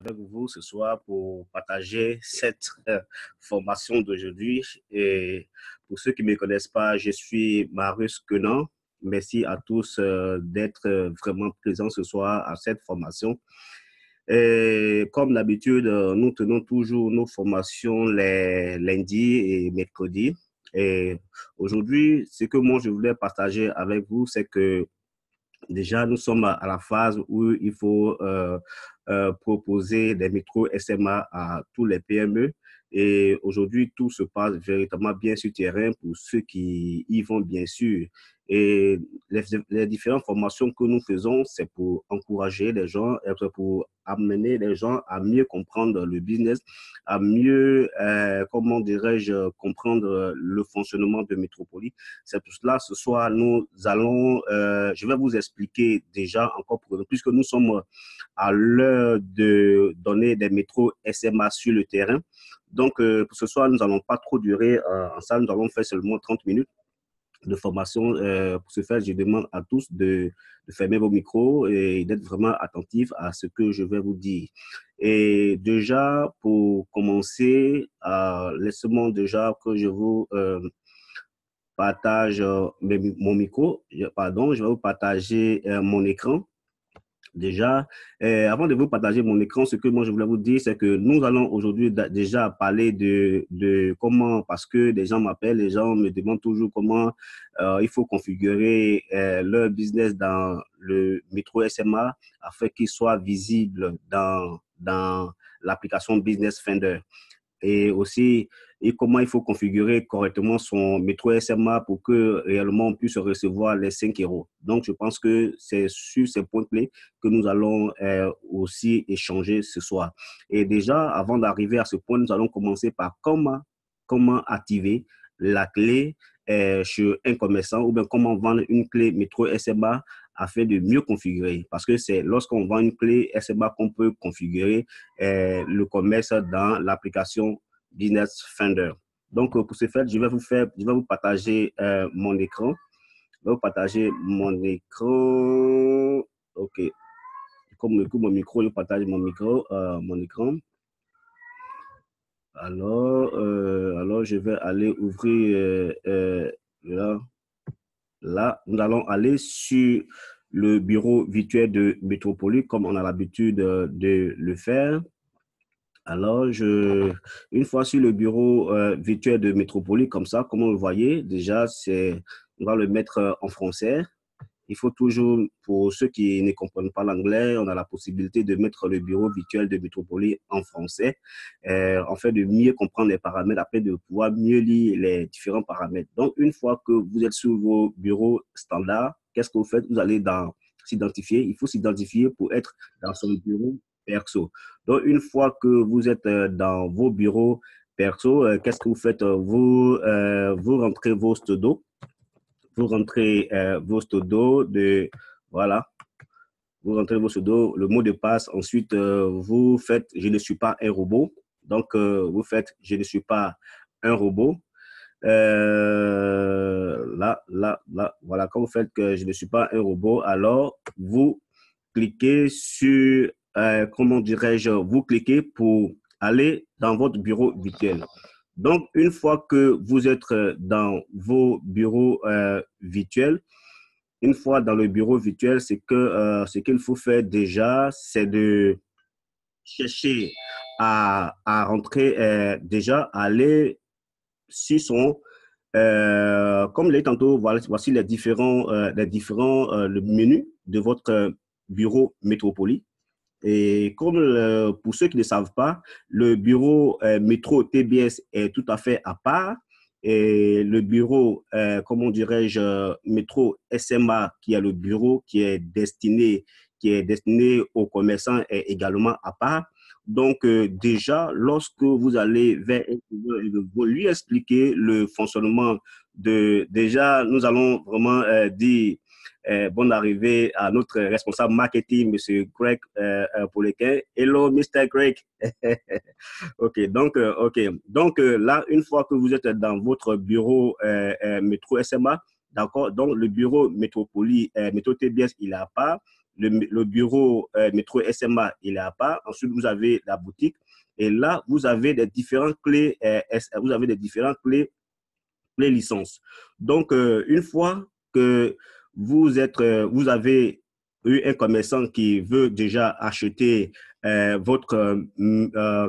avec vous ce soir pour partager cette formation d'aujourd'hui. Et pour ceux qui ne me connaissent pas, je suis Marius Quenant. Merci à tous d'être vraiment présents ce soir à cette formation. Et comme d'habitude, nous tenons toujours nos formations les lundis et mercredis. Et aujourd'hui, ce que moi je voulais partager avec vous, c'est que déjà, nous sommes à la phase où il faut proposer des micros SMA à tous les PME. Et aujourd'hui, tout se passe véritablement bien sur terrain pour ceux qui y vont, bien sûr. Et les différentes formations que nous faisons, c'est pour encourager les gens, pour amener les gens à mieux comprendre le business, à mieux, comment dirais-je, comprendre le fonctionnement de Métropolis. C'est pour cela, ce soir, nous allons, je vais vous expliquer déjà encore, puisque nous sommes à l'heure de donner des métros SMA sur le terrain. Donc, pour ce soir, nous n'allons pas trop durer en salle, nous allons faire seulement 30 minutes de formation. Pour ce faire, je demande à tous de fermer vos micros et d'être vraiment attentifs à ce que je vais vous dire. Et déjà, pour commencer, laissez-moi déjà que je vous partage mon micro. Pardon, je vais vous partager mon écran. Déjà, avant de vous partager mon écran, ce que moi je voulais vous dire, c'est que nous allons aujourd'hui déjà parler de comment, parce que des gens m'appellent, les gens me demandent toujours comment il faut configurer leur business dans le métro SMA afin qu'il soit visible dans l'application Business Finder. Et aussi, et comment il faut configurer correctement son métro SMA pour que réellement on puisse recevoir les 5 euros. Donc, je pense que c'est sur ces points clés que nous allons aussi échanger ce soir. Et déjà, avant d'arriver à ce point, nous allons commencer par comment activer la clé chez un commerçant ou bien comment vendre une clé métro SMA afin de mieux configurer. Parce que c'est lorsqu'on vend une clé SMA qu'on peut configurer le commerce dans l'application Business Finder. Donc, pour ce faire, je vais vous partager mon écran. Je vais vous partager mon écran. OK. Comme mon micro, je partage mon écran. Alors, je vais aller ouvrir là. Nous allons aller sur le bureau virtuel de Métropolis, comme on a l'habitude de le faire. Alors, une fois sur le bureau virtuel de Métropolis, comme ça, comme vous le voyez, déjà, on va le mettre en français. Il faut toujours, pour ceux qui ne comprennent pas l'anglais, on a la possibilité de mettre le bureau virtuel de Métropolis en français, afin de mieux comprendre les paramètres, après de pouvoir mieux lire les différents paramètres. Donc, une fois que vous êtes sur vos bureaux standards, qu'est-ce que vous faites? Vous allez s'identifier. Il faut s'identifier pour être dans son bureau perso. Donc, une fois que vous êtes dans vos bureaux perso, qu'est-ce que vous faites? Vous rentrez vos pseudos. Vous rentrez vos pseudos voilà. Vous rentrez vos pseudos, le mot de passe. Ensuite, vous faites « Je ne suis pas un robot ». Donc, vous faites « Je ne suis pas un robot ». Là, voilà. Quand vous faites que je ne suis pas un robot, alors vous cliquez sur, comment dirais-je, vous cliquez pour aller dans votre bureau virtuel. Donc, une fois que vous êtes dans vos bureaux virtuels, une fois dans le bureau virtuel, ce qu'il faut faire déjà, c'est de chercher à rentrer déjà, aller sur son, comme l'est tantôt, voici les différents le menu de votre bureau Métropolis. Et comme pour ceux qui ne savent pas, le bureau métro TBS est tout à fait à part. Et le bureau, comment dirais-je, métro SMA, qui est le bureau qui est destiné aux commerçants, est également à part. Donc, déjà, lorsque vous allez vers vous lui expliquer le fonctionnement déjà, nous allons vraiment dire bonne arrivée à notre responsable marketing, M. Greg Poliquin. Hello, Mr. Greg. Donc, là, une fois que vous êtes dans votre bureau métro SMA, d'accord, donc le bureau Métropolis, métro TBS, il est à part. le bureau métro SMA, il est à part. Ensuite, vous avez la boutique. Et là, vous avez des différentes clés, vous avez des différentes clés licences. Donc, une fois que vous avez eu un commerçant qui veut déjà acheter votre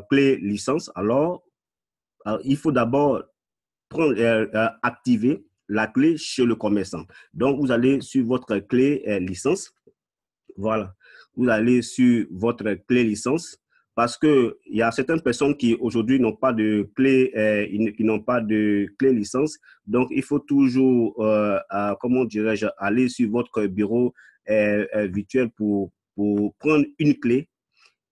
clé licence, alors il faut d'abord activer la clé chez le commerçant. Donc, vous allez sur votre clé licence. Voilà. Vous allez sur votre clé licence parce qu'il y a certaines personnes qui aujourd'hui n'ont pas de clé, qui n'ont pas de clé licence. Donc, il faut toujours, comment dirais-je, aller sur votre bureau virtuel pour prendre une clé,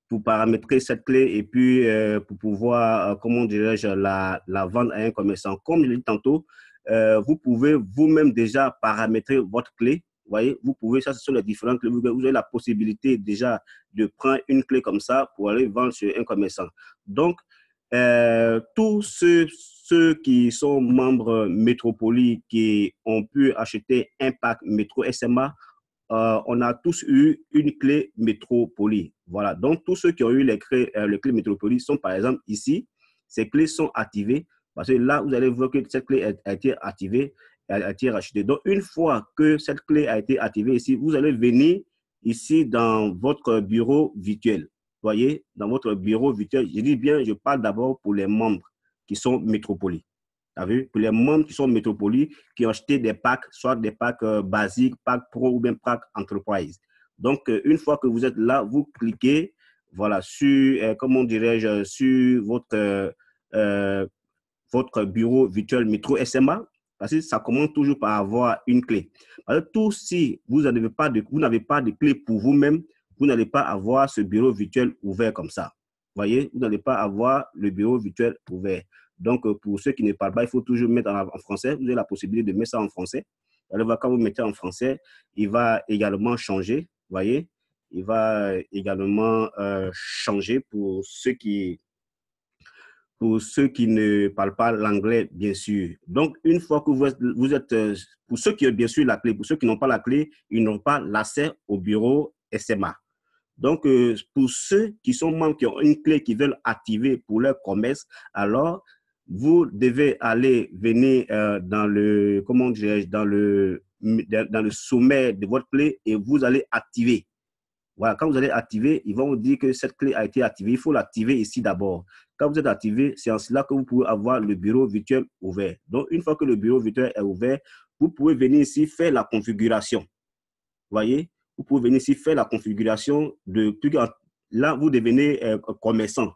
pour paramétrer cette clé et puis pour pouvoir, comment dirais-je, la vendre à un commerçant. Comme je l'ai dit tantôt, vous pouvez vous-même déjà paramétrer votre clé. Vous voyez, vous pouvez, ça, ce sont les différentes clés. Vous avez la possibilité déjà de prendre une clé comme ça pour aller vendre sur un commerçant. Donc, tous ceux qui sont membres Métropolie qui ont pu acheter un pack Métro SMA, on a tous eu une clé Métropolie. Voilà. Donc, tous ceux qui ont eu les clés Métropolie sont, par exemple, ici. Ces clés sont activées parce que là, vous allez voir que cette clé a été activée, a été rachetée. Donc, une fois que cette clé a été activée ici, vous allez venir ici dans votre bureau virtuel. Voyez, dans votre bureau virtuel, je dis bien, je parle d'abord pour les membres qui sont Métropolie. Vu? Pour les membres qui sont Métropolie, qui ont acheté des packs, soit des packs basiques, packs pro ou bien packs enterprise. Donc, une fois que vous êtes là, vous cliquez, voilà, sur, comment dirais-je, sur votre bureau virtuel Métro SMA, parce que ça commence toujours par avoir une clé. Parce que tout si vous n'avez pas de clé pour vous-même, vous n'allez pas avoir ce bureau virtuel ouvert comme ça. Vous voyez, vous n'allez pas avoir le bureau virtuel ouvert. Donc, pour ceux qui ne parlent pas, il faut toujours mettre en français. Vous avez la possibilité de mettre ça en français. Alors, quand vous mettez en français, il va également changer. Vous voyez, il va également changer pour ceux qui ne parlent pas l'anglais, bien sûr. Donc, une fois que vous êtes pour ceux qui ont bien sûr la clé, pour ceux qui n'ont pas la clé, ils n'ont pas l'accès au bureau SMA. Donc, pour ceux qui sont membres, qui ont une clé, qui veulent activer pour leur commerce, alors, vous devez aller venir dans le, comment dirais-je, dans le sommet de votre clé et vous allez activer. Voilà, quand vous allez activer, ils vont vous dire que cette clé a été activée. Il faut l'activer ici d'abord. Quand vous êtes activé, c'est en cela que vous pouvez avoir le bureau virtuel ouvert. Donc, une fois que le bureau virtuel est ouvert, vous pouvez venir ici faire la configuration. Vous voyez, vous pouvez venir ici faire la configuration de... Là, vous devenez commerçant.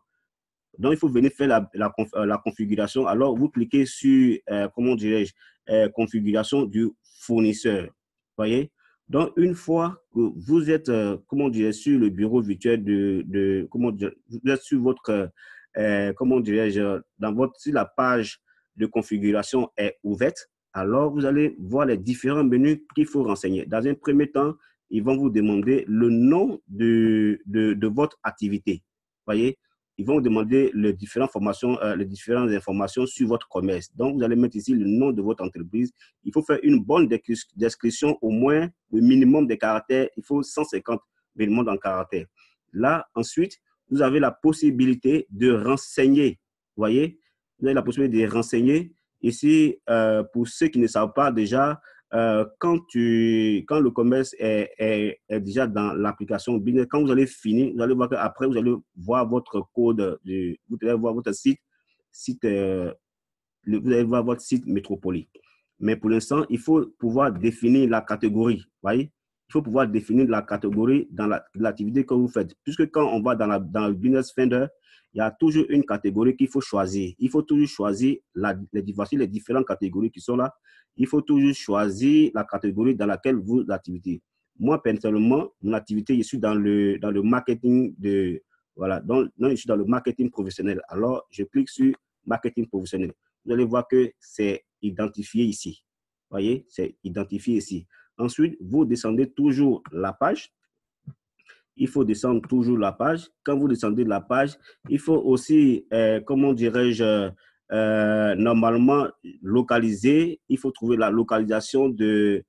Donc, il faut venir faire la configuration. Alors, vous cliquez sur, comment dirais-je, configuration du fournisseur. Vous voyez? Donc, une fois que vous êtes, comment dirais-je, sur le bureau virtuel comment dire, vous êtes sur votre, comment dirais-je, si la page de configuration est ouverte, alors vous allez voir les différents menus qu'il faut renseigner. Dans un premier temps, ils vont vous demander le nom de votre activité. Vous voyez? Ils vont vous demander les différentes informations sur votre commerce. Donc, vous allez mettre ici le nom de votre entreprise. Il faut faire une bonne description, au moins le minimum des caractères. Il faut 150 minimum en caractères. Là, ensuite, vous avez la possibilité de renseigner. Vous voyez, vous avez la possibilité de renseigner. Ici, pour ceux qui ne savent pas déjà, quand le commerce est déjà dans l'application business, quand vous allez finir, vous allez voir qu'après, vous allez voir votre code, vous allez voir votre vous allez voir votre site Métropolie. Mais pour l'instant, il faut pouvoir définir la catégorie. Voyez? Il faut pouvoir définir la catégorie dans l'activité que vous faites. Puisque quand on va dans le Business Finder, il y a toujours une catégorie qu'il faut choisir. Il faut toujours choisir les différentes catégories qui sont là. Il faut toujours choisir la catégorie dans laquelle vous l'activité. Moi, personnellement, mon activité, je suis dans le marketing voilà. Donc, je suis dans le marketing professionnel. Alors, je clique sur marketing professionnel. Vous allez voir que c'est identifié ici. Vous voyez, c'est identifié ici. Ensuite, vous descendez toujours la page. Il faut descendre toujours la page. Quand vous descendez la page, il faut aussi, comment dirais-je, normalement localiser. Il faut trouver la localisation de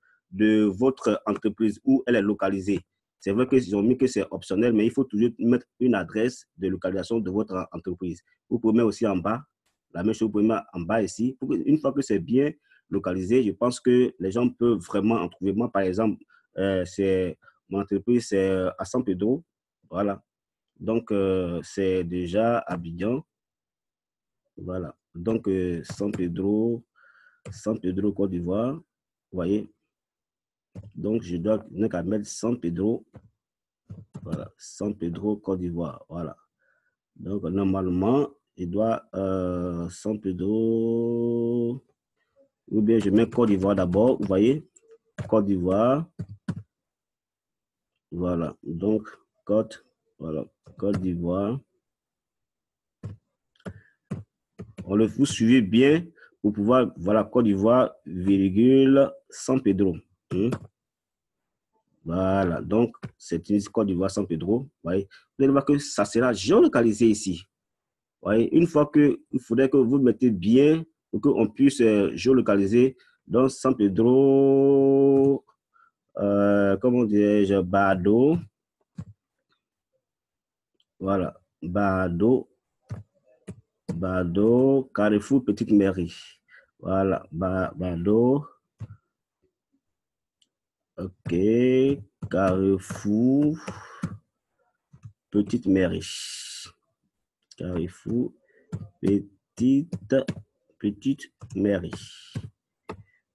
votre entreprise, où elle est localisée. C'est vrai qu'ils ont mis que c'est optionnel, mais il faut toujours mettre une adresse de localisation de votre entreprise. Vous pouvez mettre aussi en bas, la même chose, vous pouvez mettre en bas ici. Une fois que c'est bien localisé, je pense que les gens peuvent vraiment en trouver. Moi, par exemple, mon entreprise, c'est à San Pedro. Voilà. Donc, c'est déjà Abidjan. Voilà. Donc, San Pedro, Côte d'Ivoire. Vous voyez. Donc, je dois mettre San Pedro. Voilà. San Pedro, Côte d'Ivoire. Voilà. Donc, normalement, il doit San Pedro. Ou bien je mets Côte d'Ivoire d'abord. Vous voyez. Côte d'Ivoire. Voilà. Donc, Côte d'Ivoire. Vous suivez bien pour pouvoir, voilà, Côte d'Ivoire, virgule, San Pedro. Voilà, donc c'est une Côte d'Ivoire, San Pedro. Voyez. Vous allez voir que ça sera géolocalisé ici. Voyez. Une fois que, il faudrait que vous mettez bien pour qu'on puisse géolocaliser dans San Pedro, comment dirais-je, Bado. Voilà, Bado, Carrefour, Petite Mairie. Voilà, Bado. Ok, Carrefour, Petite Mairie. Carrefour, Petite Mairie.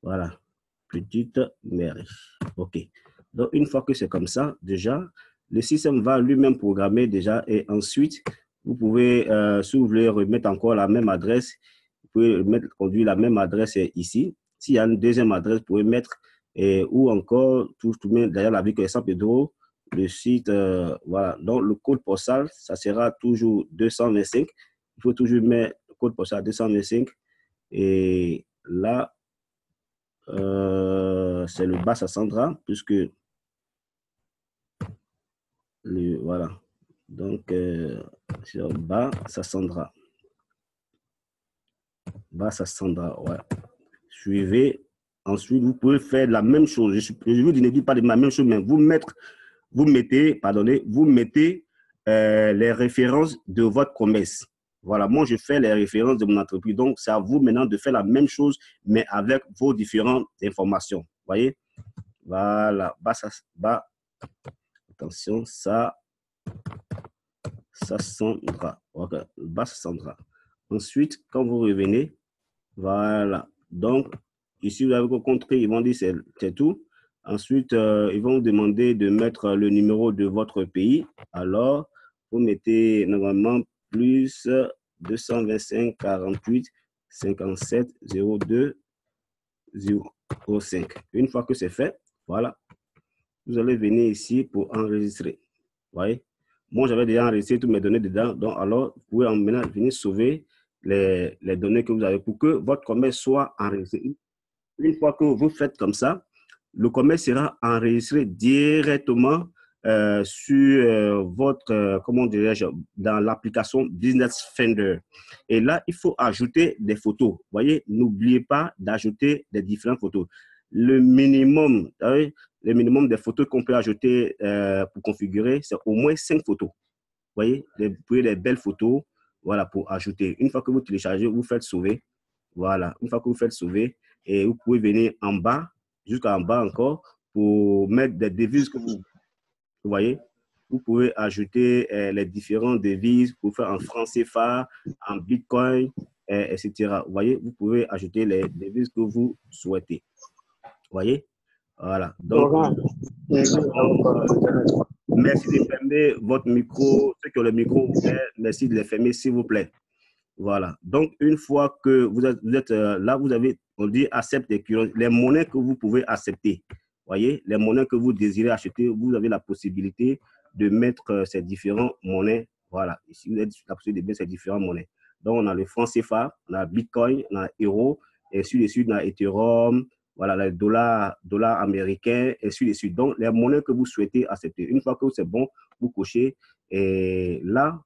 Voilà, Petite Mairie. Ok. Donc, une fois que c'est comme ça, déjà, le système va lui-même programmer déjà et ensuite, vous pouvez, si vous voulez remettre encore la même adresse, vous pouvez conduire la même adresse ici. S'il y a une deuxième adresse, vous pouvez mettre ou encore, d'ailleurs, la ville de San Pedro, le site, voilà. Donc, le code postal, ça sera toujours 225. Il faut toujours mettre le code postal 225. Et là, c'est le Bassa-Sandra, puisque voilà. Donc, sur Bassa-Sandra. Bassa-Sandra, ouais. Suivez. Ensuite, vous pouvez faire la même chose. Je vous dis, ne dites pas la même chose, mais vous mettez les références de votre commerce. Voilà, moi, je fais les références de mon entreprise. Donc, c'est à vous maintenant de faire la même chose, mais avec vos différentes informations. Vous voyez? Voilà. Attention, ça Sandra. Ok, Sandra. Ensuite, quand vous revenez, voilà. Donc, ici, vous avez compris, ils vont dire c'est tout. Ensuite, ils vont vous demander de mettre le numéro de votre pays. Alors, vous mettez normalement plus 225 48 57 02 05. Une fois que c'est fait, voilà, vous allez venir ici pour enregistrer. Vous voyez? Moi, j'avais déjà enregistré toutes mes données dedans. Donc, alors, vous pouvez maintenant venir sauver les données que vous avez pour que votre commerce soit enregistré. Une fois que vous faites comme ça, le commerce sera enregistré directement sur votre, comment dirais-je, dans l'application Business Finder. Et là, il faut ajouter des photos. Vous voyez, n'oubliez pas d'ajouter des différentes photos. Le minimum des photos qu'on peut ajouter pour configurer, c'est au moins 5 photos. Vous voyez, vous pouvez des belles photos, voilà, pour ajouter. Une fois que vous téléchargez, vous faites sauver. Voilà, une fois que vous faites sauver, et vous pouvez venir en bas, jusqu'en bas encore, pour mettre des devises que vous voyez. Vous pouvez ajouter les différentes devises pour faire en franc CFA, en Bitcoin, etc. Vous voyez, vous pouvez ajouter les devises que vous souhaitez. Vous voyez? Voilà. Donc, merci de fermer votre micro. Ceux qui ont le micro ouvert, merci de les fermer, s'il vous plaît. Voilà. Donc, une fois que vous êtes là, vous avez, on dit, accepter les monnaies que vous pouvez accepter. Voyez, les monnaies que vous désirez acheter, vous avez la possibilité de mettre ces différentes monnaies. Voilà. Ici, vous avez la possibilité de mettre ces différentes monnaies. Donc, on a le franc CFA, on a Bitcoin, on a Euro, et sur les suite, on a Ethereum, voilà, les dollars américains, et sur les suite. Donc, les monnaies que vous souhaitez accepter. Une fois que c'est bon, vous cochez. Et là,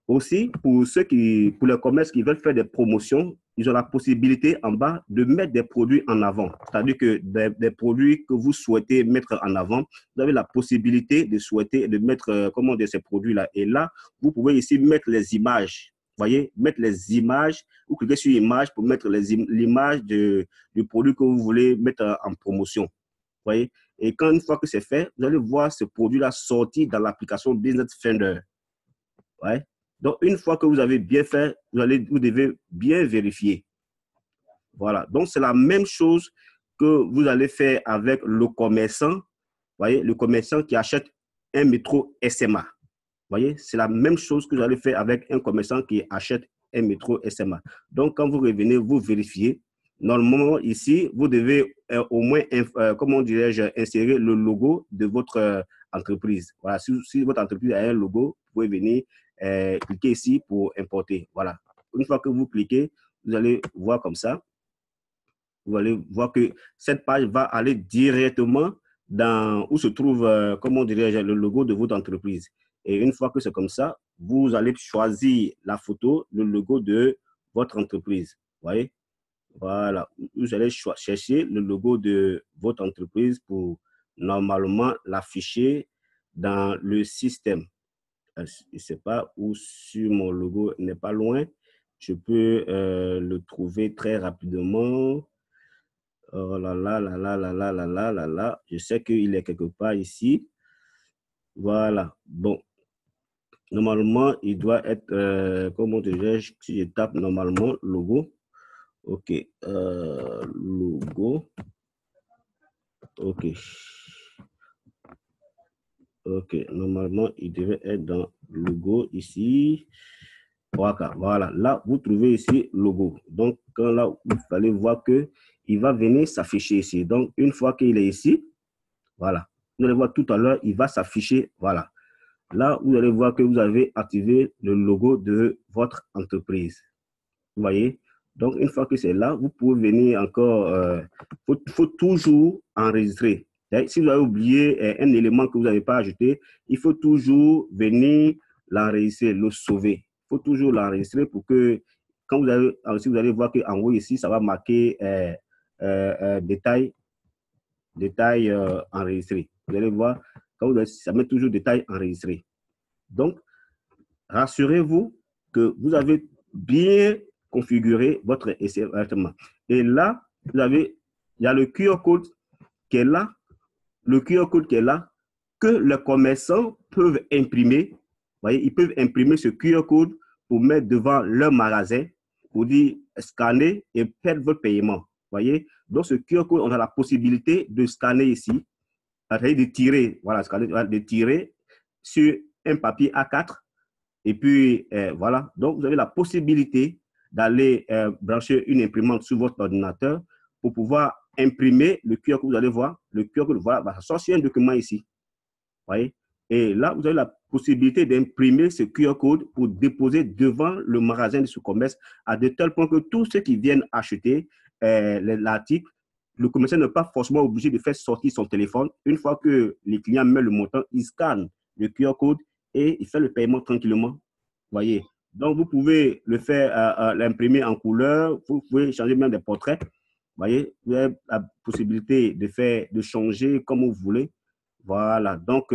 aussi, pour les commerces qui veulent faire des promotions, ils ont la possibilité en bas de mettre des produits en avant. C'est-à-dire que des produits que vous souhaitez mettre en avant, vous avez la possibilité de mettre comment dire, ces produits-là. Et là, vous pouvez ici mettre les images. Vous voyez, mettre les images, vous cliquez sur image pour mettre l'image du produit que vous voulez mettre en promotion. Vous voyez, et quand une fois que c'est fait, vous allez voir ce produit-là sortir dans l'application Business Finder. Ouais. Donc, une fois que vous avez bien fait, vous devez bien vérifier. Voilà. Donc, c'est la même chose que vous allez faire avec le commerçant. Vous voyez, le commerçant qui achète un métro SMA. Vous voyez, c'est la même chose que vous allez faire avec un commerçant qui achète un métro SMA. Donc, quand vous revenez, vous vérifiez. Normalement, ici, vous devez au moins, comment dirais-je, insérer le logo de votre entreprise. Voilà, si votre entreprise a un logo, vous pouvez venir cliquer ici pour importer. Voilà. Une fois que vous cliquez, vous allez voir comme ça. Vous allez voir que cette page va aller directement dans où se trouve, comment dirais-je, le logo de votre entreprise. Et une fois que c'est comme ça, vous allez choisir la photo, le logo de votre entreprise. Vous voyez? Voilà. Vous allez chercher le logo de votre entreprise pour normalement l'afficher dans le système. Je ne sais pas où sur mon logo n'est pas loin. Je peux le trouver très rapidement. Oh là là là là là là là là là là. Je sais qu'il est quelque part ici. Voilà. Bon. Normalement, il doit être, comment dirais-je, si je tape normalement logo. OK. Logo. OK. OK. Normalement, il devait être dans logo ici. Voilà. Là, vous trouvez ici logo. Donc, quand là, vous allez voir qu'il va venir s'afficher ici. Donc, une fois qu'il est ici, voilà. Vous allez voir tout à l'heure, il va s'afficher. Voilà. Là, vous allez voir que vous avez activé le logo de votre entreprise. Vous voyez? Donc, une fois que c'est là, vous pouvez venir encore. Faut toujours enregistrer. Si vous avez oublié un élément que vous n'avez pas ajouté, il faut toujours venir l'enregistrer, le sauver. Il faut toujours l'enregistrer pour que, quand vous allez, si vous allez voir qu'en haut ici, ça va marquer détail enregistré. Vous allez voir, quand vous allez, ça met toujours détail enregistré. Donc, rassurez-vous que vous avez bien configuré votre enregistrement. Et là, il y a le QR code qui est là, que les commerçants peuvent imprimer. Vous voyez, ils peuvent imprimer ce QR code pour mettre devant leur magasin, pour dire scanner et faire votre paiement. Vous voyez, donc ce QR code, on a la possibilité de scanner ici, de tirer, voilà, de tirer sur un papier A4. Et puis, voilà, donc vous avez la possibilité d'aller brancher une imprimante sur votre ordinateur pour pouvoir imprimer le QR code. Vous allez voir, le QR code va sortir un document ici. Vous voyez? Et là, vous avez la possibilité d'imprimer ce QR code pour déposer devant le magasin de ce commerce à de tel point que tous ceux qui viennent acheter l'article, le commerçant n'est pas forcément obligé de faire sortir son téléphone. Une fois que les clients mettent le montant, ils scannent le QR code et il fait le paiement tranquillement. Vous voyez? Donc, vous pouvez le faire, l'imprimer en couleur. Vous pouvez changer même des portraits. Vous voyez? Vous avez la possibilité de changer comme vous voulez. Voilà. Donc,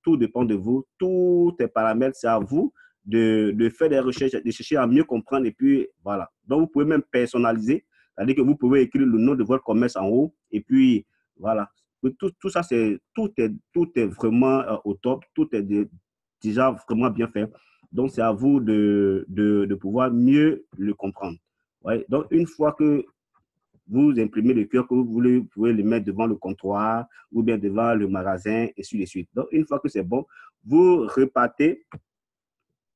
tout dépend de vous. Tous les paramètres, c'est à vous de faire des recherches, de chercher à mieux comprendre. Et puis, voilà. Donc, vous pouvez même personnaliser. C'est-à-dire que vous pouvez écrire le nom de votre commerce en haut. Et puis, voilà. Tout ça, tout est vraiment au top. Tout est déjà vraiment bien fait. Donc, c'est à vous de pouvoir mieux le comprendre. Ouais. Donc, une fois que vous imprimez le QR que vous voulez, vous pouvez le mettre devant le comptoir ou bien devant le magasin et ainsi de suite. Donc, une fois que c'est bon, vous repartez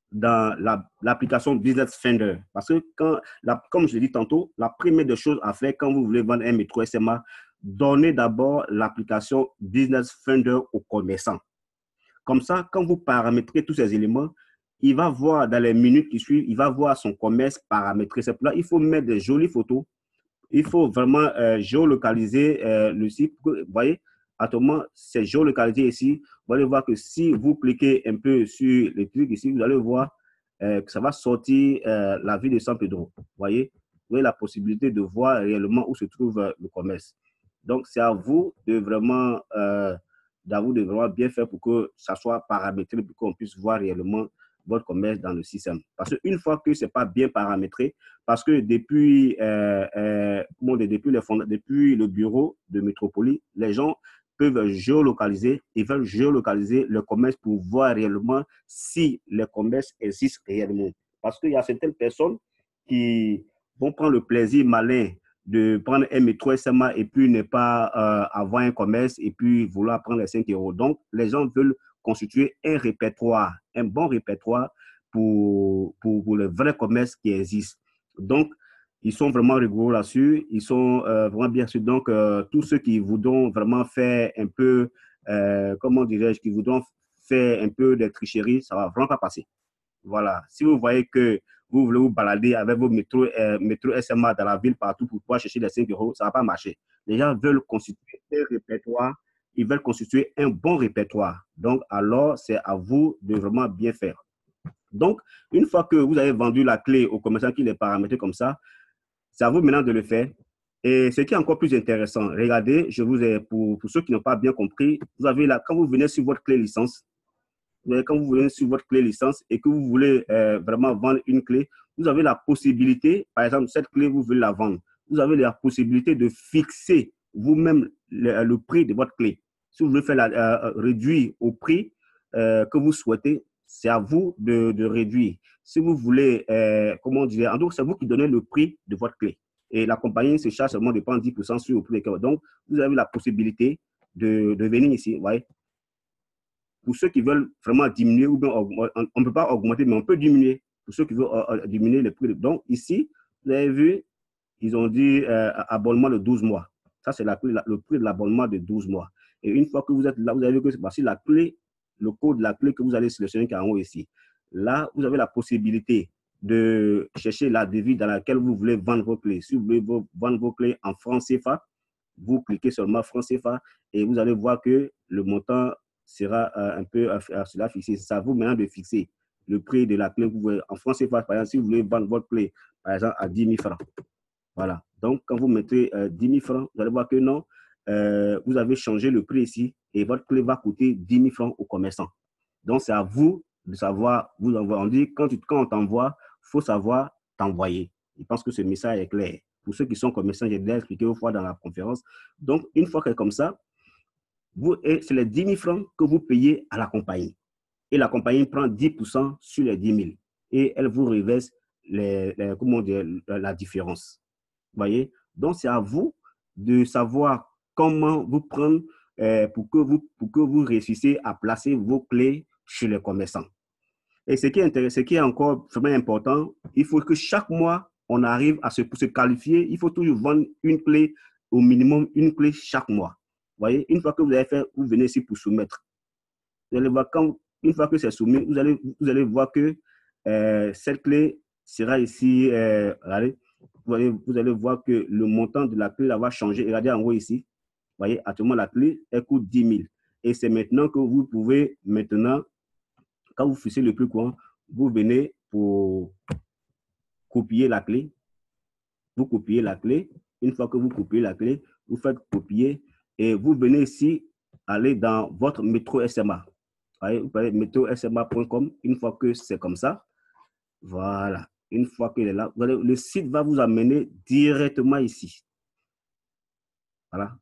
dans l'application Business Finder. Parce que, comme je l'ai dit tantôt, la première des choses à faire quand vous voulez vendre un métro SMA, donnez d'abord l'application Business Finder au commerçant. Comme ça, quand vous paramétrez tous ces éléments, il va voir dans les minutes qui suivent, il va voir son commerce paramétré. C'est pour là il faut mettre des jolies photos. Il faut vraiment géolocaliser le site. Vous voyez, actuellement, c'est géolocalisé ici. Vous allez voir que si vous cliquez un peu sur les trucs ici, vous allez voir que ça va sortir la ville de San Pedro. Vous voyez, vous avez la possibilité de voir réellement où se trouve le commerce. Donc, c'est à vous de vraiment, bien faire pour que ça soit paramétré, pour qu'on puisse voir réellement votre commerce dans le système. Parce qu'une fois que ce n'est pas bien paramétré, parce que depuis le bureau de métropole, les gens peuvent géolocaliser, ils veulent géolocaliser le commerce pour voir réellement si le commerce existe réellement. Parce qu'il y a certaines personnes qui vont prendre le plaisir malin de prendre un métro SMA et puis ne pas avoir un commerce et puis vouloir prendre les 5 euros. Donc, les gens veulent constituer un répertoire, un bon répertoire pour le vrai commerce qui existe. Donc, ils sont vraiment rigoureux là-dessus, ils sont vraiment bien sûr. Donc, tous ceux qui voudront vraiment faire un peu, comment dirais-je, qui voudront faire un peu de tricherie, ça ne va vraiment pas passer. Voilà. Si vous voyez que vous voulez vous balader avec vos métro SMA dans la ville partout pour pouvoir chercher les 5 euros, ça ne va pas marcher. Les gens veulent constituer un répertoire, ils veulent constituer un bon répertoire. Donc, alors, c'est à vous de vraiment bien faire. Donc, une fois que vous avez vendu la clé au commerçant qui les paramétré comme ça, c'est à vous maintenant de le faire. Et ce qui est encore plus intéressant, regardez, pour ceux qui n'ont pas bien compris, vous avez là, quand vous venez sur votre clé licence, quand vous venez sur votre clé licence et que vous voulez vraiment vendre une clé, vous avez la possibilité, par exemple, cette clé, vous voulez la vendre. Vous avez la possibilité de fixer vous-même le prix de votre clé. Si vous voulez faire réduire au prix que vous souhaitez, c'est à vous de réduire. Si vous voulez, comment dire, en tout cas, c'est vous qui donnez le prix de votre clé. Et la compagnie se charge seulement de prendre 10% sur le prix. Donc, vous avez la possibilité de venir ici, vous voyez. Pour ceux qui veulent vraiment diminuer, ou bien on ne peut pas augmenter, mais on peut diminuer. Pour ceux qui veulent diminuer le prix. Donc, ici, vous avez vu, ils ont dit abonnement de 12 mois. Ça, c'est le prix de l'abonnement de 12 mois. Et une fois que vous êtes là, vous avez vu que c'est passé la clé, le code de la clé que vous allez sélectionner qui est en haut ici. Là, vous avez la possibilité de chercher la devise dans laquelle vous voulez vendre vos clés. Si vous voulez vendre vos clés en francs CFA, vous cliquez seulement francs CFA et vous allez voir que le montant sera un peu cela fixé. C'est à vous maintenant de fixer le prix de la clé. Vous voulez, en francs CFA, par exemple, si vous voulez vendre votre clé, par exemple, à 10 000 francs. Voilà. Donc, quand vous mettez 10 000 francs, vous allez voir que non, vous avez changé le prix ici et votre clé va coûter 10 000 francs au commerçant. Donc, c'est à vous de savoir vous envoyer. On dit, quand on t'envoie, il faut savoir t'envoyer. Je pense que ce message est clair. Pour ceux qui sont commerçants, j'ai déjà expliqué une fois dans la conférence. Donc, une fois que c'est comme ça, c'est les 10 000 francs que vous payez à la compagnie. Et la compagnie prend 10% sur les 10 000 et elle vous reverse la différence. Vous voyez? Donc, c'est à vous de savoir comment vous prendre pour que vous réussissiez à placer vos clés chez les commerçants. Et ce qui est encore vraiment important, il faut que chaque mois, on arrive à pour se qualifier, il faut toujours vendre une clé, au minimum une clé chaque mois. Vous voyez, une fois que vous avez fait, vous venez ici pour soumettre. Vous allez voir, une fois que c'est soumis, vous allez voir que cette clé sera ici. Vous allez voir que le montant de la clé va changer. Regardez en haut ici. Vous voyez, actuellement, la clé, elle coûte 10 000. Et c'est maintenant que vous pouvez, quand vous fixez le plus courant, vous venez pour copier la clé. Vous copiez la clé. Une fois que vous copiez la clé, vous faites copier et vous venez ici, aller dans votre métro SMA. Vous pouvez métro-sma.com. Une fois que c'est comme ça, voilà. Une fois qu'il est là, le site va vous amener directement ici. Voilà.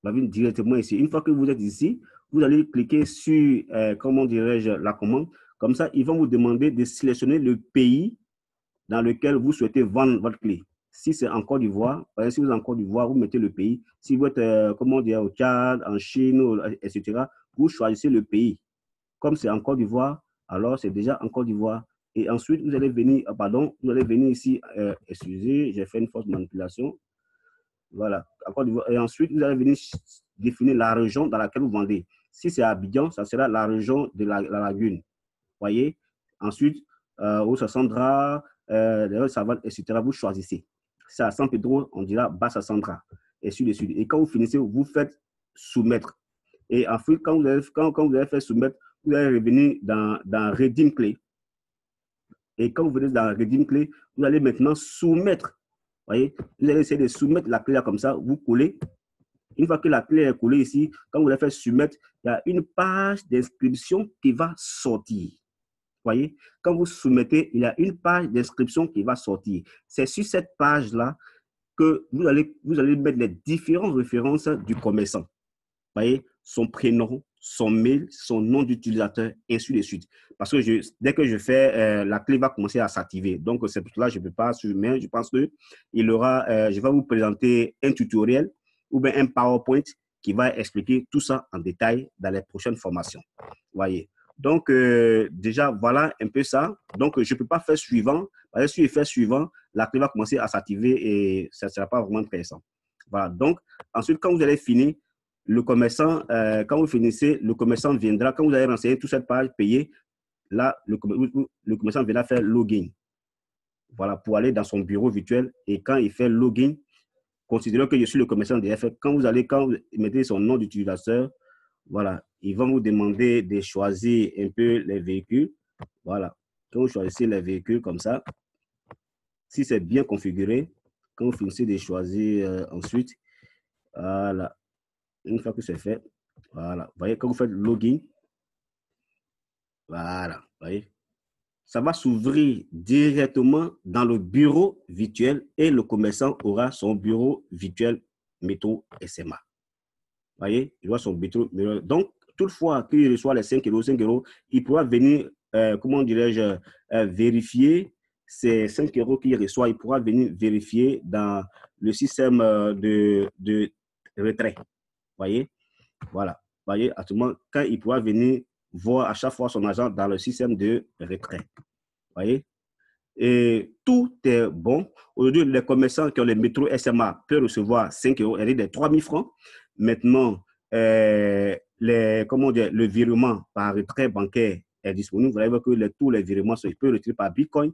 Va venir directement ici. Une fois que vous êtes ici, vous allez cliquer sur, comment dirais-je, la commande. Comme ça, ils vont vous demander de sélectionner le pays dans lequel vous souhaitez vendre votre clé. Si c'est en Côte d'Ivoire, si vous êtes en Côte d'Ivoire, vous mettez le pays. Si vous êtes, comment dire, au Tchad, en Chine, etc., vous choisissez le pays. Comme c'est en Côte d'Ivoire, alors c'est déjà en Côte d'Ivoire. Et ensuite, vous allez venir, vous allez venir ici, excusez, j'ai fait une fausse manipulation. Voilà, en Côte d'Ivoire. Et ensuite, vous allez venir définir la région dans laquelle vous vendez. Si c'est à Abidjan, ça sera la région de la Lagune. Voyez. Ensuite, au Sassandra, etc., vous choisissez. C'est à San Pedro, on dira Bassa Sandra. Et sur le sud. Et quand vous finissez, vous faites soumettre. Et ensuite, quand vous avez fait soumettre, vous allez revenir dans Redeem Clé. Et quand vous venez dans Redeem Clé, vous allez maintenant soumettre Voyez, vous allez essayer de soumettre la clé là comme ça, vous collez. Une fois que la clé est collée ici, quand vous la faites soumettre, il y a une page d'inscription qui va sortir. Voyez, quand vous soumettez, il y a une page d'inscription qui va sortir. C'est sur cette page-là que vous allez mettre les différentes références du commerçant. Voyez, son prénom, son mail, son nom d'utilisateur, ainsi de suite. Parce que dès que je fais, la clé va commencer à s'activer. Donc, c'est pour cela que je ne peux pas suivre, mais je pense que je vais vous présenter un tutoriel ou bien un PowerPoint qui va expliquer tout ça en détail dans les prochaines formations. Voyez. Donc, déjà, voilà un peu ça. Donc, je ne peux pas faire suivant. Parce que si je fais suivant, la clé va commencer à s'activer et ça ne sera pas vraiment intéressant. Voilà. Donc, ensuite, quand vous allez finir, le commerçant, quand vous finissez, le commerçant viendra, quand vous avez renseigné toute cette page payée, là, le commerçant viendra faire login. Voilà, pour aller dans son bureau virtuel. Et quand il fait login, considérez que je suis le commerçant DF. Quand vous mettez son nom d'utilisateur, voilà, ils vont vous demander de choisir un peu les véhicules. Voilà, quand vous choisissez les véhicules comme ça, si c'est bien configuré, quand vous finissez de choisir ensuite, voilà, une fois que c'est fait, voilà, vous voyez, quand vous faites login, voilà, vous voyez, ça va s'ouvrir directement dans le bureau virtuel et le commerçant aura son bureau virtuel Métro SMA. Vous voyez, il voit son métro. Donc, toutefois qu'il reçoit les 5 €, il pourra venir, comment dirais-je, vérifier ces 5 € qu'il reçoit. Il pourra venir vérifier dans le système de retrait. Vous voyez, voilà. Vous voyez, à tout moment, quand il pourra venir voir à chaque fois son agent dans le système de retrait. Vous voyez, et tout est bon. Aujourd'hui, les commerçants qui ont les métros SMA peuvent recevoir 5 €, c'est-à-dire des 3 000 francs. Maintenant, le virement par retrait bancaire est disponible. Vous allez voir que tous les virements, ils peuvent retirer par Bitcoin.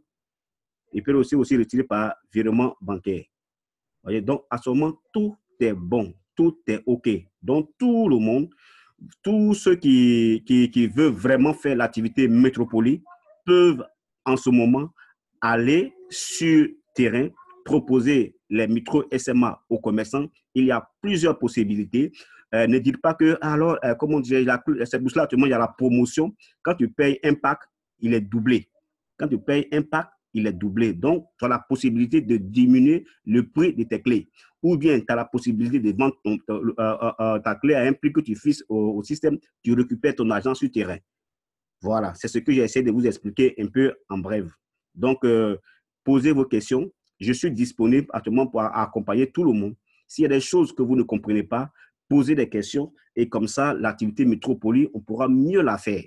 Ils peuvent aussi retirer par virement bancaire. Vous voyez, donc, à ce moment, tout est bon. Tout est OK. Donc, tout le monde, tous ceux qui veulent vraiment faire l'activité métropolie peuvent en ce moment aller sur terrain, proposer les micro SMA aux commerçants. Il y a plusieurs possibilités. Ne dites pas que, alors, comment dire, cette bourse-là, actuellement, il y a la promotion. Quand tu payes un pack, il est doublé. Quand tu payes un pack, il est doublé. Donc, tu as la possibilité de diminuer le prix de tes clés. Ou bien, tu as la possibilité de vendre ta clé à un prix que tu fixes au système, tu récupères ton argent sur terrain. Voilà, c'est ce que j'ai essayé de vous expliquer un peu en bref. Donc, posez vos questions. Je suis disponible actuellement pour accompagner tout le monde. S'il y a des choses que vous ne comprenez pas, posez des questions et comme ça, l'activité métropolie, on pourra mieux la faire.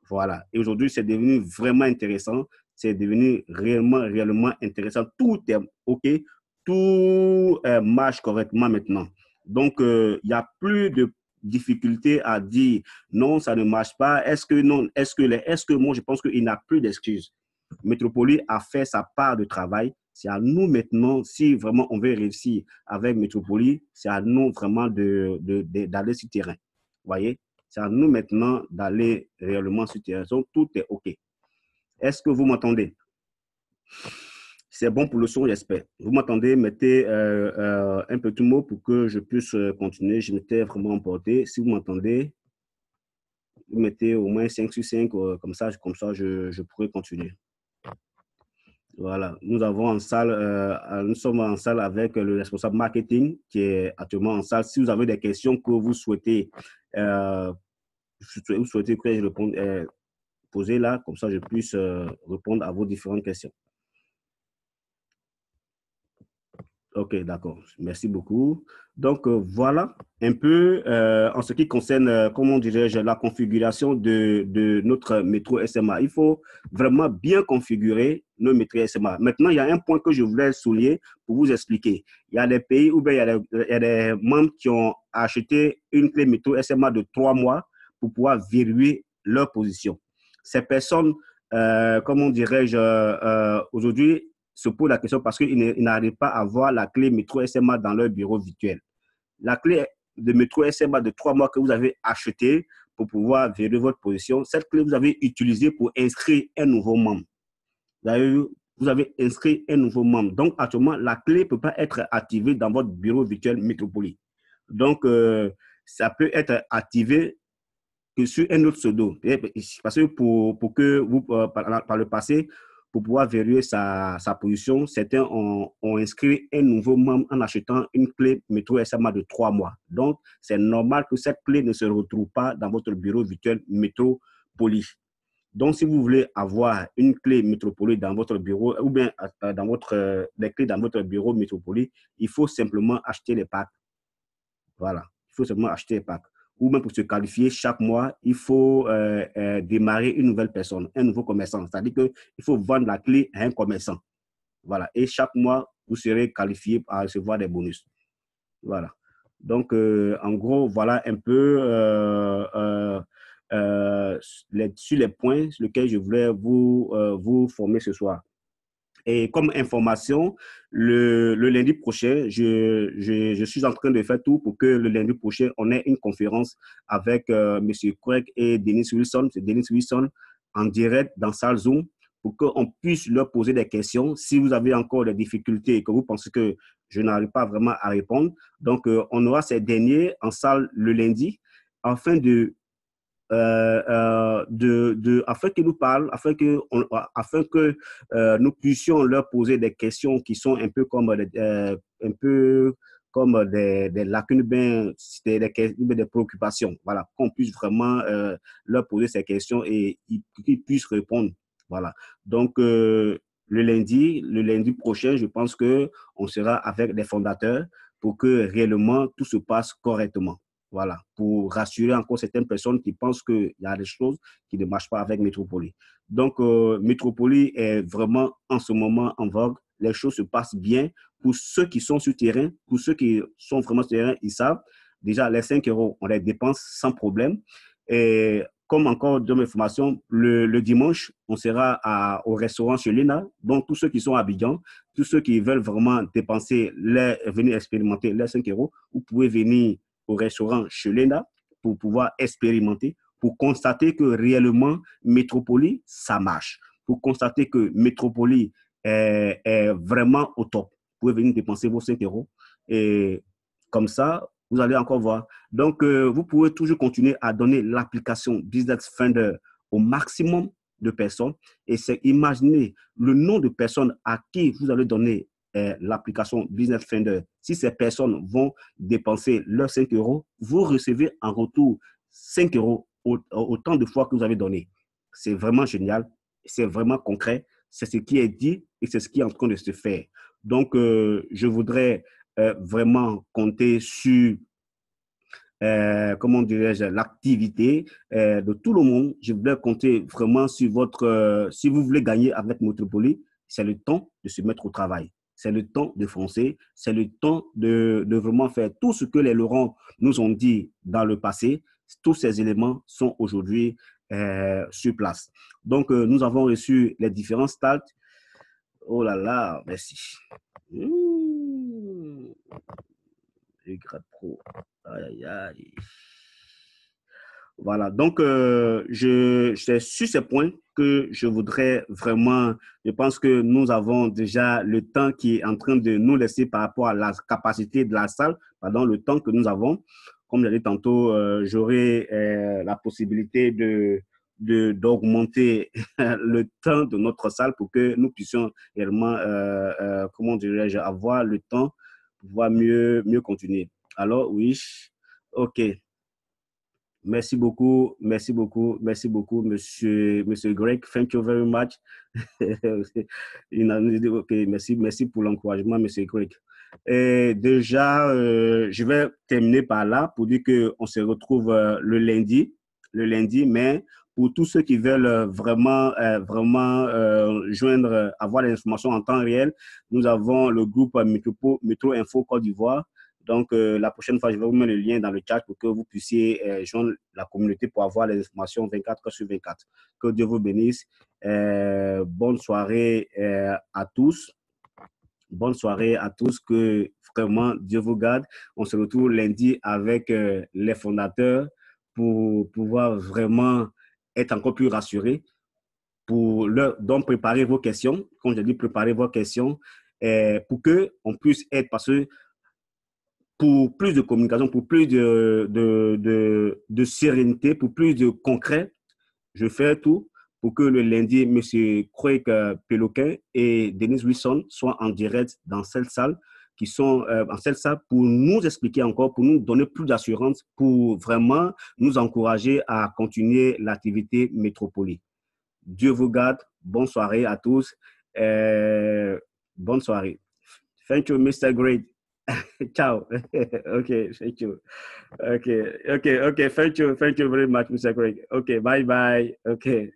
Voilà. Et aujourd'hui, c'est devenu vraiment intéressant. C'est devenu réellement intéressant. Tout est OK. Tout marche correctement maintenant. Donc, il n'y a plus de difficulté à dire non, ça ne marche pas. Est-ce que non? Est-ce que moi, je pense qu'il n'y a plus d'excuses. Métropolie a fait sa part de travail. C'est à nous maintenant, si vraiment on veut réussir avec Métropolie, c'est à nous vraiment d'aller sur le terrain. Vous voyez? C'est à nous maintenant d'aller réellement sur le terrain. Donc, tout est OK. Est-ce que vous m'entendez? C'est bon pour le son, j'espère. Vous m'entendez? Mettez un petit mot pour que je puisse continuer. Je m'étais vraiment emporté. Si vous m'entendez, vous mettez au moins 5 sur 5, comme ça je pourrais continuer. Voilà, nous sommes en salle avec le responsable marketing qui est actuellement en salle. Si vous avez des questions que vous souhaitez que je réponde, poser là, comme ça je puisse répondre à vos différentes questions. Ok, d'accord. Merci beaucoup. Donc, voilà un peu en ce qui concerne, comment dirais-je, la configuration de notre métro SMA. Il faut vraiment bien configurer nos métros SMA. Maintenant, il y a un point que je voulais souligner pour vous expliquer. Il y a des pays où il y a des membres qui ont acheté une clé métro SMA de 3 mois pour pouvoir verrouiller leur position. Ces personnes, comment dirais-je, aujourd'hui, se pose la question parce qu'ils n'arrivent pas à avoir la clé métro SMA dans leur bureau virtuel. La clé de métro SMA de 3 mois que vous avez achetée pour pouvoir vérifier votre position, cette clé, vous avez utilisée pour inscrire un nouveau membre. Vous avez vu, vous avez inscrit un nouveau membre. Donc, actuellement, la clé ne peut pas être activée dans votre bureau virtuel Métropoli. Donc, ça peut être activé que sur un autre pseudo. Parce que pour que vous, par le passé, pour pouvoir vérifier sa position, certains ont inscrit un nouveau membre en achetant une clé métro SMA de 3 mois. Donc, c'est normal que cette clé ne se retrouve pas dans votre bureau virtuel Métropoli. Donc, si vous voulez avoir une clé Métropoli dans votre bureau ou bien des clés dans votre bureau Métropoli, il faut simplement acheter les packs. Voilà, il faut simplement acheter les packs. Ou même pour se qualifier, chaque mois, il faut démarrer une nouvelle personne, un nouveau commerçant. C'est-à-dire qu'il faut vendre la clé à un commerçant. Voilà, et chaque mois, vous serez qualifié à recevoir des bonus. Voilà. Donc, en gros, voilà un peu sur les points sur lesquels je voulais vous former ce soir. Et comme information, le lundi prochain, je suis en train de faire tout pour que le lundi prochain, on ait une conférence avec M. Craig et Denis Wilson. C'est Denis Wilson en direct dans salle Zoom pour qu'on puisse leur poser des questions. Si vous avez encore des difficultés et que vous pensez que je n'arrive pas vraiment à répondre, donc on aura ces derniers en salle le lundi afin afin qu'ils nous parlent, afin que nous puissions leur poser des questions qui sont un peu comme des lacunes, des préoccupations. Voilà, qu'on puisse vraiment leur poser ces questions et qu'ils puissent répondre. Voilà. Donc, le lundi prochain, je pense qu'on sera avec des fondateurs pour que réellement tout se passe correctement. Voilà, pour rassurer encore certaines personnes qui pensent qu'il y a des choses qui ne marchent pas avec Métropoli. Donc, Métropoli est vraiment en ce moment en vogue. Les choses se passent bien. Pour ceux qui sont sur terrain, pour ceux qui sont vraiment sur terrain, ils savent. Déjà, les 5 euros, on les dépense sans problème. Et comme encore de mes formations, le dimanche, on sera au restaurant chez Lena. Donc, tous ceux qui sont à Abidjan, tous ceux qui veulent vraiment dépenser, venir expérimenter les 5 euros, vous pouvez venir au restaurant chez Lena pour pouvoir expérimenter, pour constater que réellement, Métropoli, ça marche. Pour constater que Métropoli est vraiment au top. Vous pouvez venir dépenser vos 5 euros et comme ça, vous allez encore voir. Donc, vous pouvez toujours continuer à donner l'application Business Finder au maximum de personnes et c'est imaginer le nombre de personnes à qui vous allez donner l'application Business Finder. Si ces personnes vont dépenser leurs 5 euros, vous recevez en retour 5 euros autant de fois que vous avez donné. C'est vraiment génial, c'est vraiment concret, c'est ce qui est dit et c'est ce qui est en train de se faire. Donc, je voudrais vraiment compter sur comment dirais-je, l'activité de tout le monde. Je voudrais compter vraiment sur si vous voulez gagner avec Métropoli, c'est le temps de se mettre au travail. C'est le temps de foncer, c'est le temps de vraiment faire tout ce que les Laurents nous ont dit dans le passé. Tous ces éléments sont aujourd'hui sur place. Donc, nous avons reçu les différents stades. Oh là là, merci. Les grades pro. Aïe, aïe, aïe. Voilà, donc c'est sur ces points que je voudrais vraiment, je pense que nous avons déjà le temps qui est en train de nous laisser par rapport à la capacité de la salle, pardon, le temps que nous avons. Comme je l'ai dit tantôt, j'aurai la possibilité d'augmenter le temps de notre salle pour que nous puissions réellement, comment dirais-je, avoir le temps pour pouvoir mieux continuer. Alors, oui, OK. Merci beaucoup, merci beaucoup, merci beaucoup, monsieur Greg. Thank you very much. OK, merci pour l'encouragement, monsieur Greg. Et déjà, je vais terminer par là pour dire qu'on se retrouve le lundi, mais pour tous ceux qui veulent vraiment joindre, avoir les informations en temps réel, nous avons le groupe Métro Info Côte d'Ivoire. Donc, la prochaine fois, je vais vous mettre le lien dans le chat pour que vous puissiez joindre la communauté pour avoir les informations 24 heures sur 24. Que Dieu vous bénisse. Bonne soirée à tous. Bonne soirée à tous. Que vraiment Dieu vous garde. On se retrouve lundi avec les fondateurs pour pouvoir vraiment être encore plus rassurés donc préparer vos questions, comme je dis, préparer vos questions pour qu'on puisse être, parce que pour plus de communication, pour plus de sérénité, pour plus de concret, je fais tout pour que le lundi, M. Craig Péloquin et Denise Wilson soient en direct dans cette salle, qui sont en cette salle pour nous expliquer encore, pour nous donner plus d'assurance, pour vraiment nous encourager à continuer l'activité Métropolie. Dieu vous garde. Bonne soirée à tous. Bonne soirée. Thank you, Mr. Great. Ciao. Okay, thank you. Okay. Thank you very much, Mr. Greg. Okay, bye. Okay,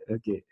okay.